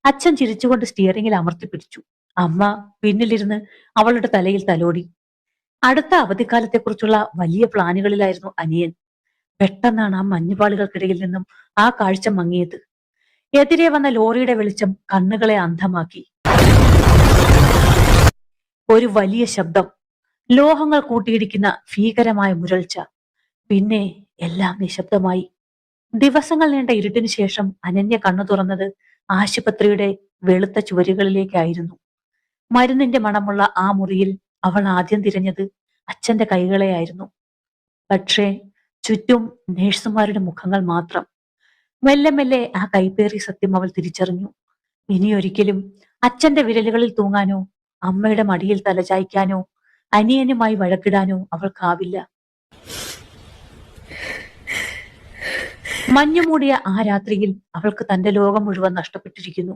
അച്ഛൻ ചിരിച്ചുകൊണ്ട് സ്റ്റിയറിംഗിൽ അമർത്തിപ്പിടിച്ചു. അമ്മ പിന്നിലിരുന്ന് അവളുടെ തലയിൽ തലോടി. അടുത്ത അവധിക്കാലത്തെക്കുറിച്ചുള്ള വലിയ പ്ലാനുകളിലായിരുന്നു അനിയൻ. പെട്ടെന്നാണ് ആ മഞ്ഞുപാളികൾക്കിടയിൽ നിന്നും ആ കാഴ്ച മങ്ങിയത്. എതിരെ വന്ന ലോറിയുടെ വെളിച്ചം കണ്ണുകളെ അന്ധമാക്കി. ഒരു വലിയ ശബ്ദം, ലോഹങ്ങൾ കൂട്ടിയിടിക്കുന്ന ഭീകരമായ മുരൾച്ച. പിന്നെ എല്ലാം നിശബ്ദമായി. ദിവസങ്ങൾ നീണ്ട ഇരുട്ടിനു ശേഷം അനന്യ കണ്ണു തുറന്നത് ആശുപത്രിയുടെ വെളുത്ത ചുവരുകളിലേക്കായിരുന്നു. മരുന്നിന്റെ മണമുള്ള ആ മുറിയിൽ അവൾ ആദ്യം തിരഞ്ഞത് അച്ഛന്റെ കൈകളെയായിരുന്നു. പക്ഷേ ചുറ്റും നേഴ്സുമാരുടെ മുഖങ്ങൾ മാത്രം. മെല്ലെ മെല്ലെ ആ കൈപ്പേറിയ സത്യം അവൾ തിരിച്ചറിഞ്ഞു. ഇനിയൊരിക്കലും അച്ഛന്റെ വിരലുകളിൽ തൂങ്ങാനോ അമ്മയുടെ മടിയിൽ തലചായ്ക്കാനോ അനിയനുമായി വഴക്കിടാനോ അവൾക്കാവില്ല. മഞ്ഞുമൂടിയ ആ രാത്രിയിൽ അവൾക്ക് തന്റെ ലോകം മുഴുവൻ നഷ്ടപ്പെട്ടിരിക്കുന്നു.